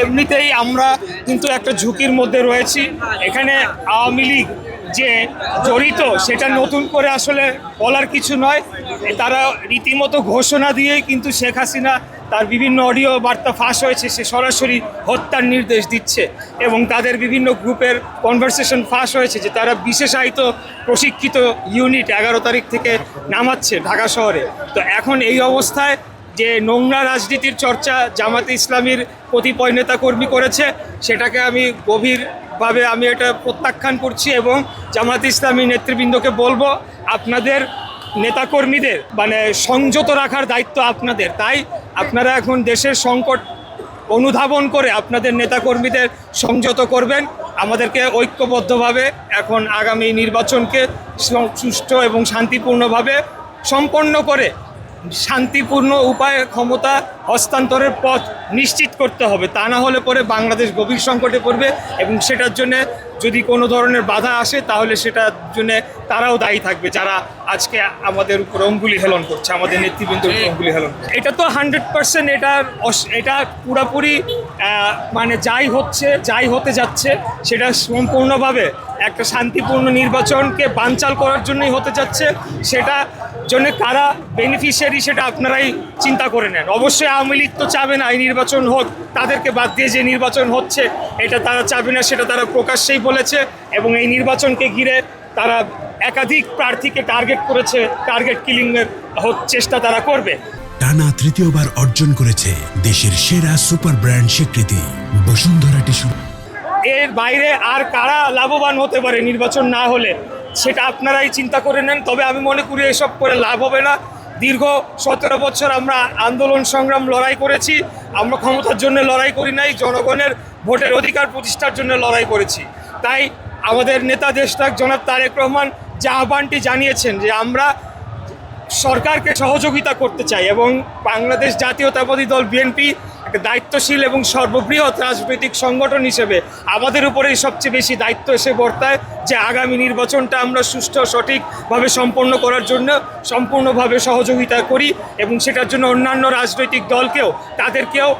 এমনিতেই আমরা কিন্তু একটা ঝুঁকির মধ্যে রয়েছি। এখানে আওয়ামী লীগ যে জড়িত সেটা নতুন করে আসলে বলার কিছু নয়। তারা রীতিমতো ঘোষণা দিয়েই কিন্তু শেখ হাসিনা তার বিভিন্ন অডিও বার্তা ফাঁস হয়েছে, সে সরাসরি হত্যার নির্দেশ দিচ্ছে এবং তাদের বিভিন্ন গ্রুপের কনভারসেশন ফাঁস হয়েছে যে তারা বিশেষায়িত প্রশিক্ষিত ইউনিট 11 তারিখ থেকে নামাচ্ছে ঢাকা শহরে। তো এখন এই অবস্থায় যে নোংরা রাজনীতির চর্চা জামাতে ইসলামীর কতিপয় নেতাকর্মী করেছে, সেটাকে আমি গভীরভাবে এটা প্রত্যাখ্যান করছি এবং জামাতে ইসলামী নেতৃবৃন্দকে বলবো আপনাদের নেতাকর্মীদের সংযত রাখার দায়িত্ব আপনাদের। তাই আপনারা এখন দেশের সংকট অনুধাবন করে আপনাদের নেতাকর্মীদের সংযত করবেন। আমাদেরকে ঐক্যবদ্ধভাবে এখন আগামী নির্বাচনকে সুষ্ঠু এবং শান্তিপূর্ণভাবে সম্পন্ন করে শান্তিপূর্ণ উপায়ে ক্ষমতা হস্তান্তরের পথ নিশ্চিত করতে হবে। তা না হলে পরে বাংলাদেশ গভীর সংকটে পড়বে এবং সেটার জন্য যদি কোনো ধরনের বাধা আসে তাহলে সেটার জন্য তারাও দায়ী থাকবে যারা আজকে আমাদের উপর অঙ্গুলি হেলন করছে, আমাদের নেতৃবৃন্দের উপর অঙ্গুলি হেলন। এটা তো 100% এটা পুরোপুরি যাই হতে যাচ্ছে সেটা সম্পূর্ণভাবে একটা শান্তিপূর্ণ নির্বাচনকে বানচাল করার জন্যই হতে যাচ্ছে। সেটা জন্য কারা বেনিফিশিয়ারি সেটা আপনারাই চিন্তা করে নেন। অবশ্যই আওয়ামী লীগ তো চাবে না এই নির্বাচন হোক, তাদেরকে বাদ দিয়ে যে নির্বাচন হচ্ছে এটা তারা চাবে না, সেটা তারা প্রকাশ্যেই বলেছে এবং এই নির্বাচনকে ঘিরে তারা একাধিক প্রার্থীকে টার্গেট করেছে, টার্গেট কিলিংয়ের চেষ্টা তারা করবে। টানা তৃতীয়বার অর্জন করেছে দেশের সেরা সুপার ব্র্যান্ড স্বীকৃতি বসুন্ধরা টিস্যু। এর বাইরে আর কারা লাভবান হতে পারে নির্বাচন না হলে সেটা আপনারাই চিন্তা করে নেন। তবে আমি মনে করি এসব করে লাভ হবে না। দীর্ঘ 17 বছর আমরা আন্দোলন সংগ্রাম লড়াই করেছি, আমরা ক্ষমতার জন্য লড়াই করি নাই, জনগণের ভোটের অধিকার প্রতিষ্ঠার জন্য লড়াই করেছি। তাই আমাদের নেতা দেশনায়ক জনাব তারেক রহমান যে আহ্বানটি জানিয়েছেন যে আমরা সরকারকে সহযোগিতা করতে চাই এবং বাংলাদেশ জাতীয়তাবাদী দল বিএনপি একটা দায়িত্বশীল এবং সর্ববৃহৎ রাজনৈতিক সংগঠন হিসেবে আমাদের উপরেই সবচেয়ে বেশি দায়িত্ব এসে বর্তায় যে আগামী নির্বাচনটা আমরা সুষ্ঠু সঠিকভাবে সম্পন্ন করার জন্য সম্পূর্ণভাবে সহযোগিতা করি এবং সেটার জন্য অন্যান্য রাজনৈতিক দলকেও তাদেরকেও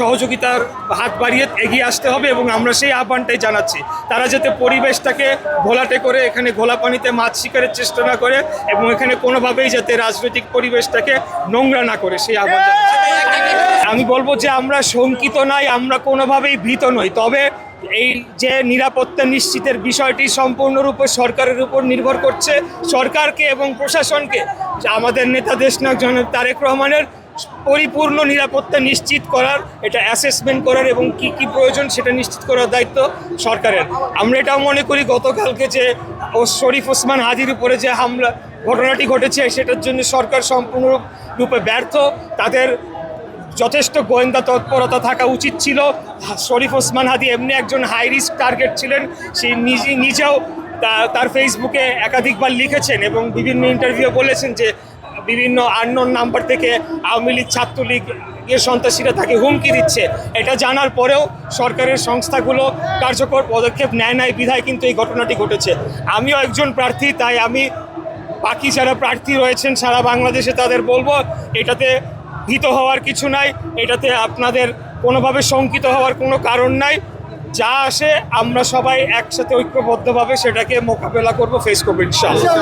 সহযোগিতার হাত বাড়িয়ে এগিয়ে আসতে হবে এবং আমরা সেই আহ্বানটাই জানাচ্ছি। তারা যাতে পরিবেশটাকে ঘোলাটে করে এখানে ঘোলা পানিতে মাছ শিকারের চেষ্টা না করে এবং এখানে কোনোভাবেই যাতে রাজনৈতিক পরিবেশটাকে নোংরা না করে সেই আহ্বান জানাচ্ছি। আমি বলবো যে আমরা শঙ্কিত নাই, আমরা কোনোভাবেই ভীত নই। তবে এই যে নিরাপত্তা নিশ্চিতের বিষয়টি সম্পূর্ণরূপে সরকারের উপর নির্ভর করছে। সরকারকে এবং প্রশাসনকে আমাদের নেতা দেশনায়ক জনাব তারেক রহমানের পরিপূর্ণ নিরাপত্তা নিশ্চিত করার, এটা অ্যাসেসমেন্ট করার এবং কি কি প্রয়োজন সেটা নিশ্চিত করার দায়িত্ব সরকারের। আমরা এটাও মনে করি গতকালকে যে শরীফ ওসমান হাদির উপরে যে হামলা ঘটনাটি ঘটেছে সেটার জন্য সরকার সম্পূর্ণরূপে ব্যর্থ। তাদের যথেষ্ট গোয়েন্দা তৎপরতা থাকা উচিত ছিল। শরীফ ওসমান হাদি এমনি একজন হাই রিস্ক টার্গেট ছিলেন, সে নিজেও তার ফেসবুকে একাধিকবার লিখেছেন এবং বিভিন্ন ইন্টারভিউ বলেছেন যে বিভিন্ন আননোন নাম্বার থেকে আওয়ামী লীগ ছাত্রলীগ সন্ত্রাসীরা তাকে হুমকি দিচ্ছে। এটা জানার পরেও সরকারের সংস্থাগুলো কার্যকর পদক্ষেপ নেয় নাই বিধায় কিন্তু এই ঘটনাটি ঘটেছে। আমিও একজন প্রার্থী, তাই আমি বাকি যারা প্রার্থী রয়েছেন সারা বাংলাদেশে তাদের বলবো এটাতে ভীত হওয়ার কিছু নাই, এটাতে আপনাদের কোনোভাবে শঙ্কিত হওয়ার কোনো কারণ নাই। যা আসে আমরা সবাই একসাথে ঐক্যবদ্ধভাবে সেটাকে মোকাবেলা করব, ফেস করবো ইনশাআল্লাহ।